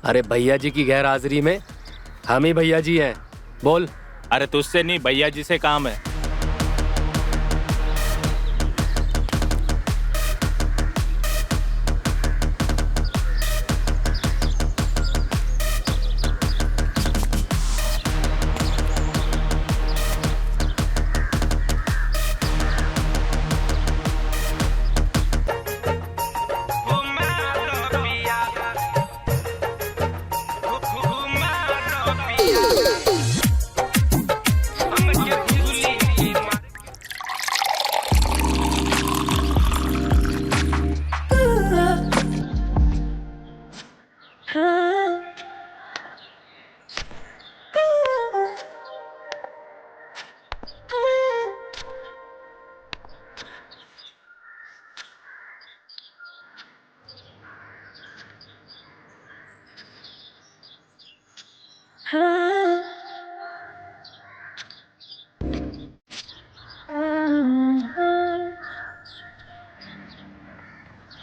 अरे भैया जी की गैर हाजिरी में हम ही भैया जी हैं। बोल। अरे तुझसे नहीं, भैया जी से काम है।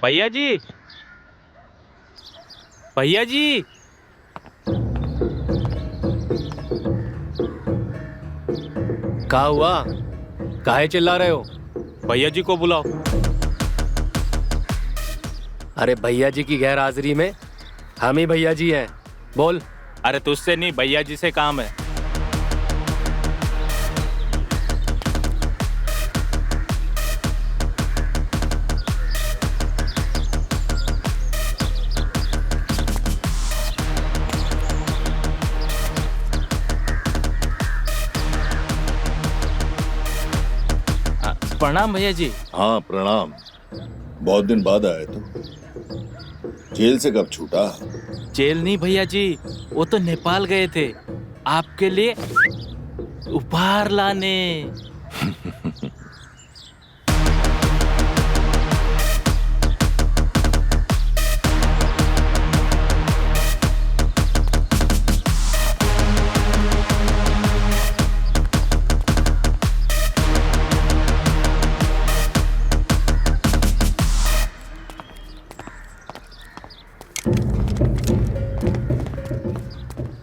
भैया जी, भैया जी। क्या हुआ? काहे चिल्ला रहे हो? भैया जी को बुलाओ। अरे भैया जी की गैर हाजिरी में हम ही भैया जी हैं। बोल। अरे तुझसे नहीं, भैया जी से काम है। प्रणाम भैया जी। हाँ प्रणाम। बहुत दिन बाद आए तुम। जेल से कब छूटा? जेल नहीं भैया जी, वो तो नेपाल गए थे आपके लिए उपहार लाने।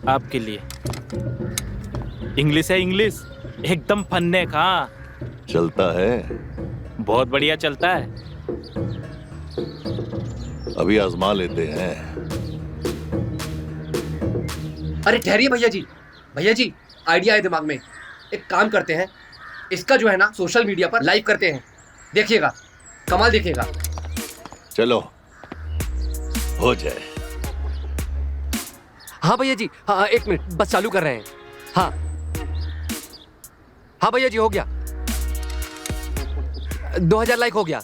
आपके लिए। इंग्लिश है, इंग्लिश एकदम फन्ने का। चलता है? बहुत बढ़िया चलता है। अभी आजमा लेते हैं। अरे ठहरिए भैया जी। भैया जी, आइडिया है दिमाग में। एक काम करते हैं, इसका जो है ना सोशल मीडिया पर लाइव करते हैं। देखिएगा, कमाल देखिएगा। चलो हो जाए। हाँ भैया जी, हाँ एक मिनट बस चालू कर रहे हैं। हाँ हाँ भैया जी, हो गया। 2000 लाइक हो गया।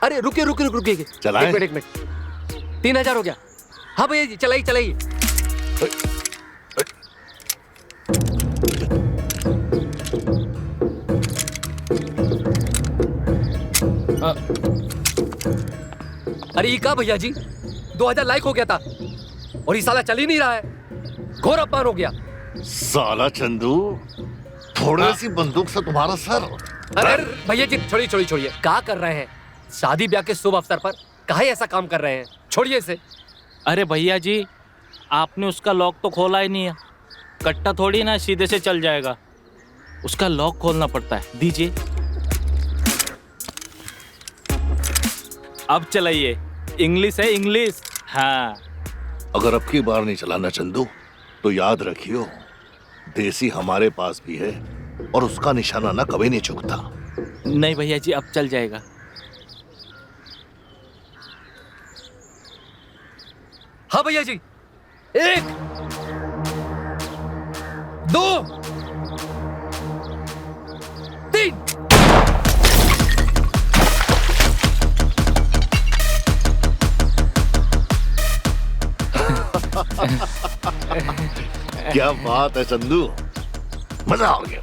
अरे रुकिए रुकिए रुकिए रुकिए, चलाएं? एक मिनट 3000 हो गया। हाँ भैया जी, चलाइए चलाइए। अरे ये क्या भैया जी, 2000 लाइक हो गया था और ये साला चल ही नहीं रहा है। घोर अपमान हो गया। साला चंदू, थोड़ी सी बंदूक से तुम्हारा सर। अरे भैया जी, छोड़िए छोड़िए छोड़िए, क्या कर रहे हैं? शादी ब्याह के शुभ अवसर पर काहे ऐसा काम कर रहे हैं? छोड़िए इसे। अरे भैया जी, आपने उसका लॉक तो खोला ही नहीं है। कट्टा थोड़ी ना सीधे से चल जाएगा, उसका लॉक खोलना पड़ता है। दीजिए। अब चलाइए। इंग्लिश है, इंग्लिश। हाँ। अगर अब की बार नहीं चलाना चंदू तो याद रखियो, देसी हमारे पास भी है और उसका निशाना ना कभी नहीं चूकता। नहीं भैया जी, अब चल जाएगा। हाँ भैया जी, 1 2 3। क्या बात है चंदू, मजा आ गया।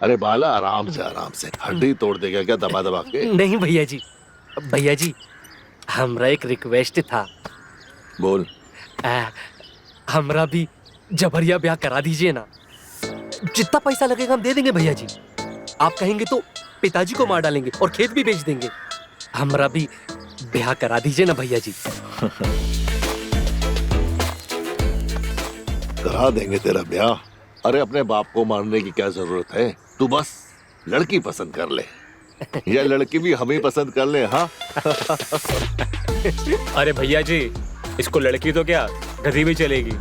अरे बाला, आराम से हड्डी तोड़ देगा क्या दबा दबा के? नहीं भैया जी हमरा एक रिक्वेस्ट था। बोल। हमरा भी जबरिया ब्याह करा दीजिए ना। जितना पैसा लगेगा हम दे देंगे भैया जी। आप कहेंगे तो पिताजी को मार डालेंगे और खेत भी बेच देंगे। हमरा भी ब्याह करा दीजिए ना भैया जी। करा देंगे तेरा ब्याह। अरे अपने बाप को मारने की क्या जरूरत है? तू बस लड़की पसंद कर ले, या लड़की भी हमें पसंद कर ले। हाँ अरे भैया जी, इसको लड़की तो क्या गधी भी चलेगी।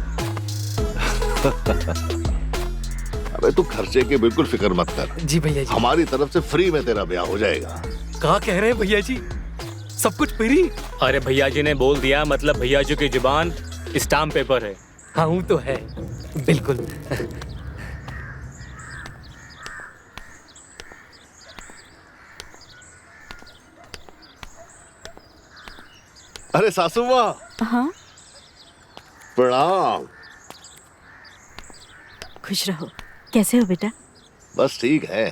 अबे तू खर्चे की बिल्कुल फिक्र मत कर। जी भैया जी। हमारी तरफ से फ्री में तेरा ब्याह हो जाएगा। क्या कह रहे हैं भैया जी? सब कुछ फ्री? अरे भैया जी ने बोल दिया, मतलब भैया जी की जुबान स्टाम्प पेपर है। हाँ वो तो है, बिल्कुल। अरे सासू माँ। हाँ, प्रणाम। खुश रहो। कैसे हो बेटा? बस ठीक है।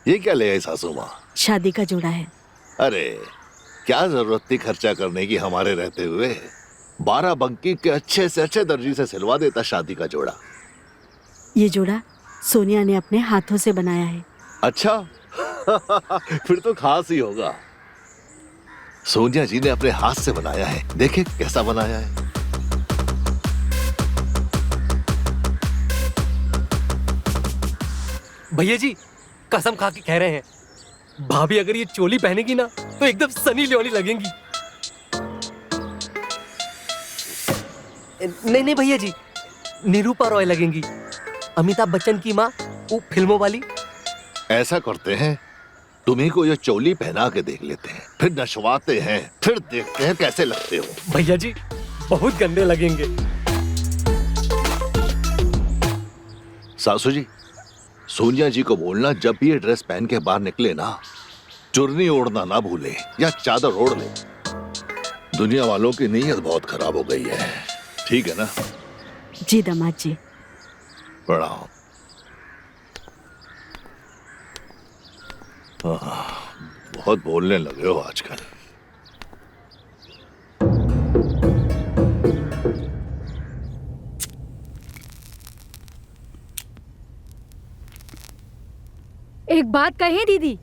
ये क्या ले आई सासू माँ? शादी का जोड़ा है। अरे क्या जरूरत थी खर्चा करने की हमारे रहते हुए? 12 बंकी के अच्छे से अच्छे दर्जी से सिलवा देता शादी का जोड़ा। ये जोड़ा सोनिया ने अपने हाथों से बनाया है। अच्छा फिर तो खास ही होगा। सोनिया जी ने अपने हाथ से बनाया है। देखे कैसा बनाया है। भैया जी कसम खा के कह रहे हैं, भाभी अगर ये चोली पहनेगी ना तो एकदम सनी लियोनी लगेंगी। नहीं भैया जी, निरूपा रॉय लगेंगी। अमिताभ बच्चन की माँ, वो फिल्मों वाली। ऐसा करते हैं, तुम्ही को ये चोली पहना के देख लेते हैं, फिर नचवाते हैं, फिर देखते हैं कैसे लगते हो। भैया जी बहुत गंदे लगेंगे। सासू जी, सोनिया जी को बोलना जब भी ये ड्रेस पहन के बाहर निकले ना, चुन्नी ओढ़ना ना भूले या चादर ओढ़ ले। दुनिया वालों की नीयत बहुत खराब हो गई है। ठीक है ना? जी दामाद जी। प्रणाम। बहुत बोलने लगे हो आजकल। एक बात कहें दीदी,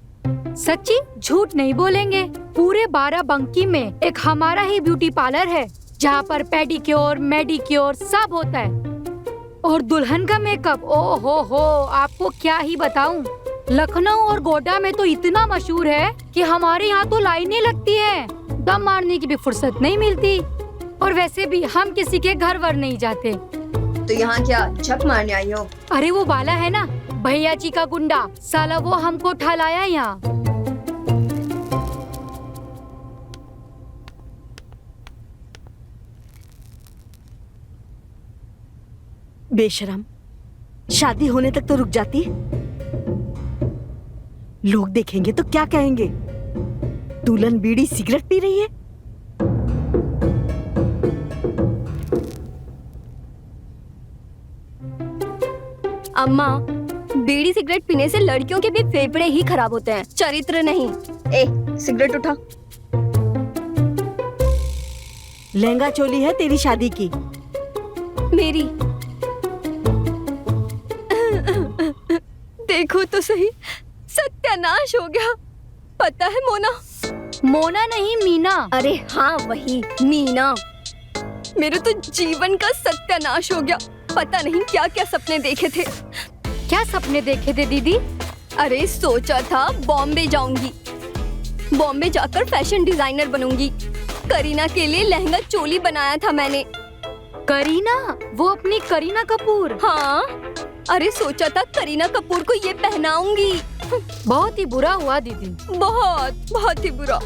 सच्ची झूठ नहीं बोलेंगे। पूरे 12 बंकी में एक हमारा ही ब्यूटी पार्लर है जहाँ पर पेडिक्योर मेडिक्योर सब होता है। और दुल्हन का मेकअप, ओ हो, आपको क्या ही बताऊं। लखनऊ और गोड्डा में तो इतना मशहूर है कि हमारे यहाँ तो लाइनें लगती है। दम मारने की भी फुर्सत नहीं मिलती। और वैसे भी हम किसी के घर वर नहीं जाते। तो यहाँ क्या झक मारने आई हो? अरे वो बाला है ना, भैया जी का गुंडा, साला वो हमको उठा लाया यहाँ। बेशरम, शादी होने तक तो रुक जाती। लोग देखेंगे तो क्या कहेंगे? दुल्हन बीड़ी सिगरेट पी रही है। अम्मा, बीड़ी सिगरेट पीने से लड़कियों के भी फेफड़े ही खराब होते हैं, चरित्र नहीं। ए, सिगरेट उठा। लहंगा चोली है तेरी शादी की। मेरी देखो तो सही, सत्यानाश हो गया। पता है मोना? मोना नहीं, मीना। अरे हाँ वही मीना। मेरे तो जीवन का सत्यानाश हो गया। पता नहीं क्या क्या सपने देखे थे। क्या सपने देखे थे दीदी? अरे सोचा था बॉम्बे जाऊंगी, बॉम्बे जाकर फैशन डिजाइनर बनूंगी। करीना के लिए लहंगा चोली बनाया था मैंने। करीना? वो अपनी करीना कपूर? हाँ, अरे सोचा था करीना कपूर को ये पहनाऊंगी। बहुत ही बुरा हुआ दीदी। बहुत ही बुरा।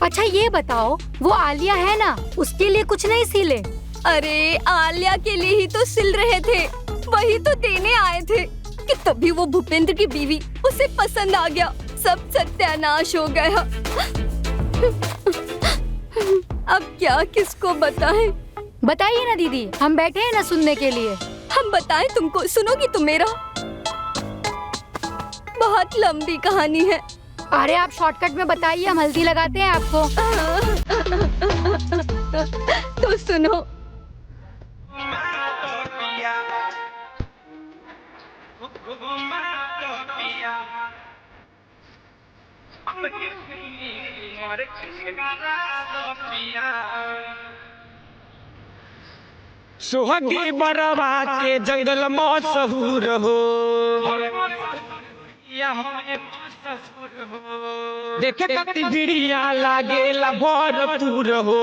अच्छा ये बताओ, वो आलिया है ना, उसके लिए कुछ नहीं सिले? अरे आलिया के लिए ही तो सिल रहे थे, वही तो देने आए थे कि तभी वो भूपेंद्र की बीवी, उसे पसंद आ गया। सब सत्यानाश हो गया। अब क्या किसको बताएं? बताइए ना दीदी, हम बैठे हैं ना सुनने के लिए। हम बताएं तुमको, सुनोगी तुम मेरा? बहुत लंबी कहानी है। अरे आप शॉर्टकट में बताइए, हम हल्दी लगाते हैं आपको। तो सुनो। सुहागी बरवा के जंगल मशहूर हो, देखे कति बिड़िया लागेला भरपूर हो,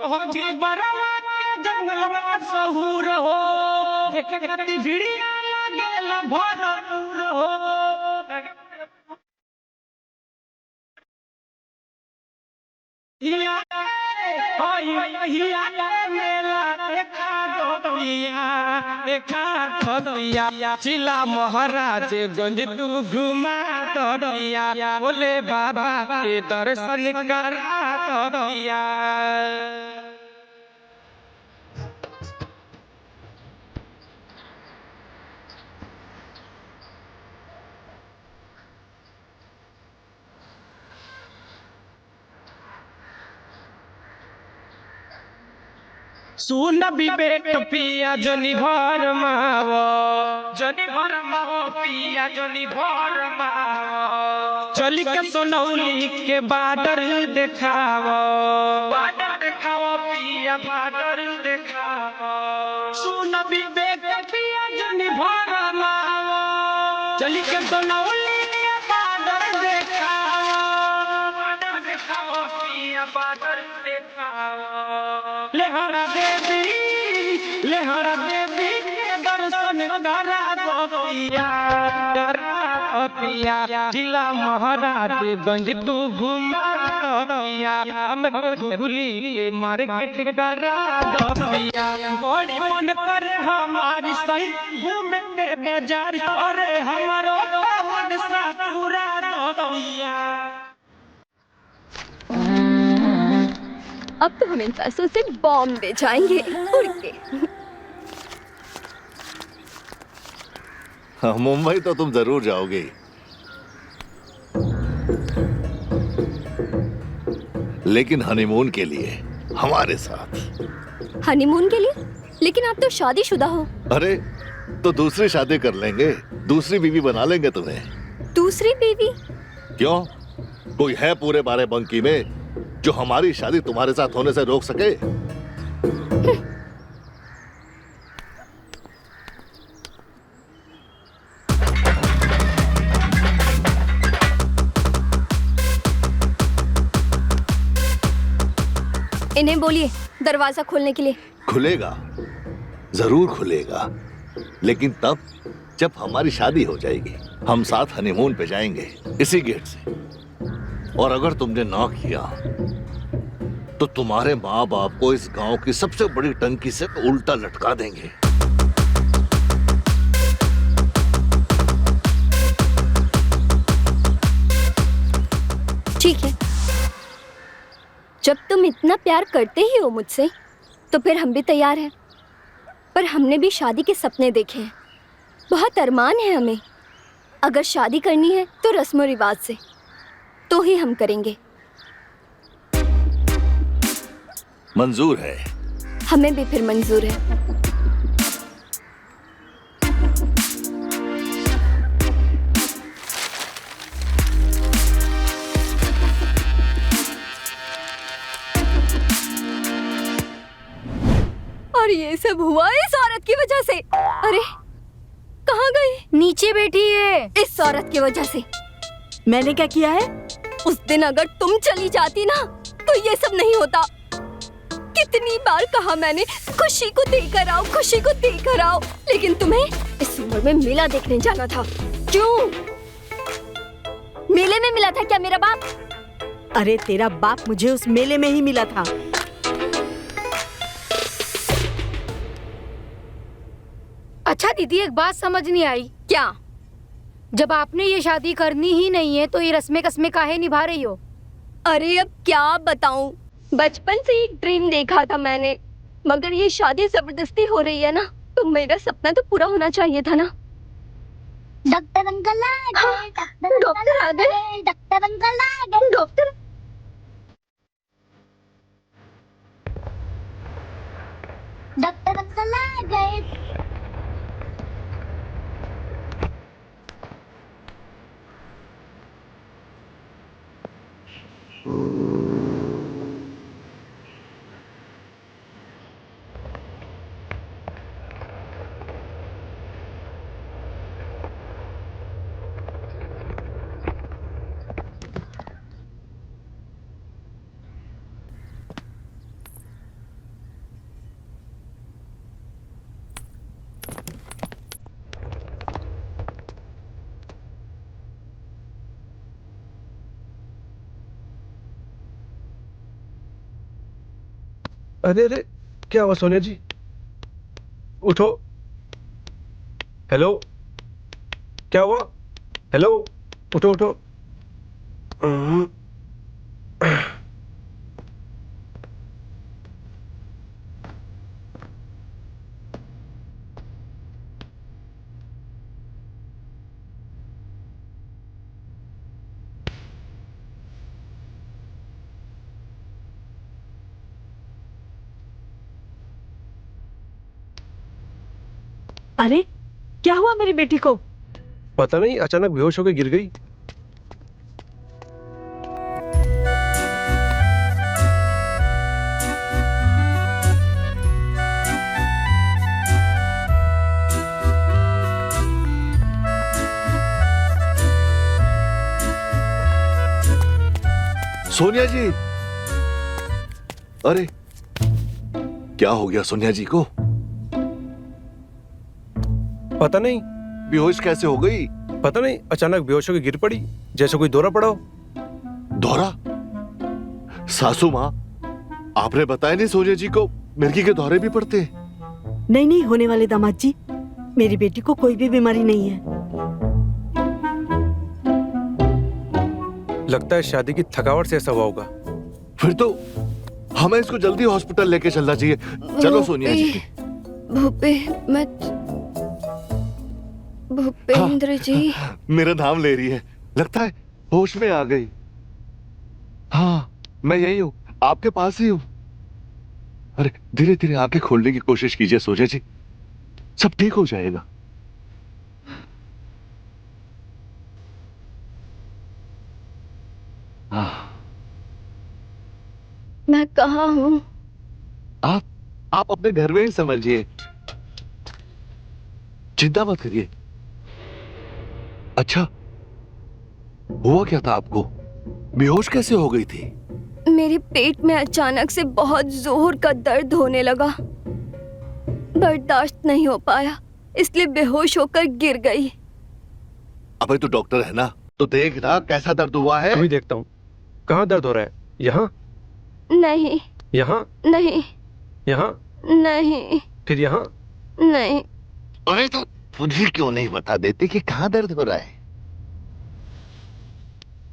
सुहागी बरवा के जंगल मशहूर हो, देखे कति बिड़िया लागेला भरपूर हो। चिला महाराज गंज तू घुमा तोरिया, बोले बाबा के दर्शन करा तोरिया। सुन विवेक पिया जनी भर मावो, जनी भर मावो पिया जनी भर मावो, चली के सोनौली के बाडर देखावो, बाडर देखावो पिया बाडर देखावो। सुन विवेक पिया जनी भर मावो, चली के सोनौली के बाडर देखावो, बाडर देखावो पिया बाडर देखावो। लेहरा देवी के दर्शन करा दो पिया, जिला महाराज गंज तू घुमा भूली मार्केट करा दो पिया। बड़ी मन करे हमारी सही घूमे बाजार, अरे हमारो मन सा पूरा दो पिया। अब तो हम इन पैसों से बॉम्बे जाएंगे उड़ के। हाँ, मुंबई तो तुम जरूर जाओगे, लेकिन हनीमून के लिए हमारे साथ। हनीमून के लिए? लेकिन आप तो शादीशुदा हो। अरे तो दूसरी शादी कर लेंगे, दूसरी बीवी बना लेंगे तुम्हें। दूसरी बीवी? क्यों, कोई है पूरे बाराबंकी में जो हमारी शादी तुम्हारे साथ होने से रोक सके? इन्हें बोलिए दरवाजा खोलने के लिए। खुलेगा, जरूर खुलेगा, लेकिन तब जब हमारी शादी हो जाएगी। हम साथ हनीमून पे जाएंगे इसी गेट से, और अगर तुमने ना किया तो तुम्हारे माँ बाप को इस गांव की सबसे बड़ी टंकी से उल्टा लटका देंगे। ठीक है, जब तुम इतना प्यार करते ही हो मुझसे तो फिर हम भी तैयार हैं। पर हमने भी शादी के सपने देखे हैं, बहुत अरमान है हमें। अगर शादी करनी है तो रस्म रिवाज से तो ही हम करेंगे। मंजूर है? हमें भी फिर मंजूर है। और ये सब हुआ इस औरत की वजह से। अरे कहाँ गई? नीचे बैठी है। इस औरत की वजह से। मैंने क्या किया है? उस दिन अगर तुम चली जाती ना तो ये सब नहीं होता। कितनी बार कहा मैंने खुशी को देकर आओ, खुशी को देकर आओ, लेकिन तुम्हें इस उम्र में मेला देखने जाना था। क्यों? मेले में मिला था क्या मेरा बाप? अरे तेरा बाप मुझे उस मेले में ही मिला था। अच्छा दीदी, एक बात समझ नहीं आई। क्या? जब आपने ये शादी करनी ही नहीं है तो ये रस्में कस्में काहे निभा रही हो? अरे अब क्या बताऊं, बचपन से एक ड्रीम देखा था मैंने, मगर ये शादी जबरदस्ती हो रही है ना, तो मेरा सपना तो पूरा होना चाहिए था ना। डॉक्टर अंकल आ गए, डॉक्टर आ गए, डॉक्टर अंकल आ गए। डॉक्टर डॉक्टर अंकल आ गए। अरे अरे, क्या हुआ सोनिया जी? उठो। हेलो, क्या हुआ? हेलो, उठो उठो। अरे क्या हुआ मेरी बेटी को? पता नहीं, अचानक बेहोश होकर गिर गई। सोनिया जी, अरे क्या हो गया सोनिया जी को? पता नहीं, बेहोश कैसे हो गई? पता नहीं, अचानक बेहोश होकर गिर पड़ी, जैसे कोई दौरा पड़ा हो। दौरा? सासू माँ, आपने बताया नहीं सोनिया जी को मिर्गी के दौरे भी पड़ते हैं? नहीं नहीं होने वाले दामाद जी, मेरी बेटी को कोई भी बीमारी नहीं है। लगता है शादी की थकावट से ऐसा हुआ होगा। फिर तो हमें इसको जल्दी हॉस्पिटल लेके चलना चाहिए। चलो सोनिया जी। भूपेंद्र जी। मेरा नाम ले रही है, लगता है होश में आ गई। हाँ, मैं यही हूँ, आपके पास ही हूँ। अरे धीरे धीरे आंखें खोलने की कोशिश कीजिए सोनिया जी, सब ठीक हो जाएगा। मैं कहाँ हूँ? आप अपने घर में ही समझिए, चिंता मत करिए। अच्छा, हुआ क्या था आपको? बेहोश कैसे हो गई थी? मेरे पेट में अचानक से बहुत जोर का दर्द होने लगा, बर्दाश्त नहीं हो पाया, इसलिए बेहोश होकर गिर गई। अबे तो डॉक्टर है ना, तो देख ना कैसा दर्द हुआ है। अभी देखता हूँ। कहाँ दर्द हो रहा है? यहाँ? नहीं। यहाँ? नहीं। यहाँ? नहीं। फिर यहाँ? नहीं। अरे तो मुझे क्यों नहीं बता देते कि कहाँ दर्द हो रहा है?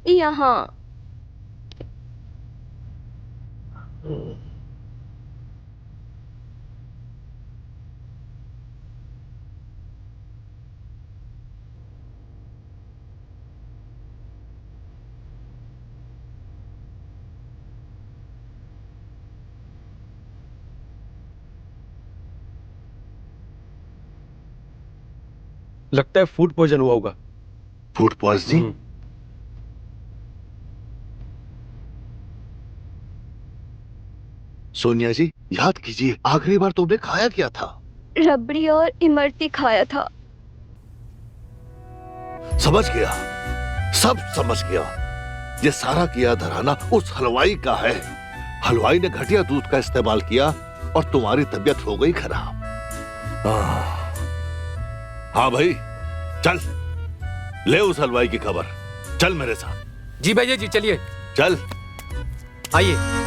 यहाँ। लगता है फूड पॉइजन हुआ होगा। Food poisoning? सोनिया जी, याद कीजिए, आखिरी बार तुमने खाया क्या था? रबड़ी और इमरती खाया था। समझ गया, सब समझ गया। ये सारा किया धराना उस हलवाई का है। हलवाई ने घटिया दूध का इस्तेमाल किया और तुम्हारी तबीयत हो गई खराब। हाँ भाई, चल ले उस हलवाई की खबर। चल मेरे साथ। जी भैया जी, चलिए। चल। आइए।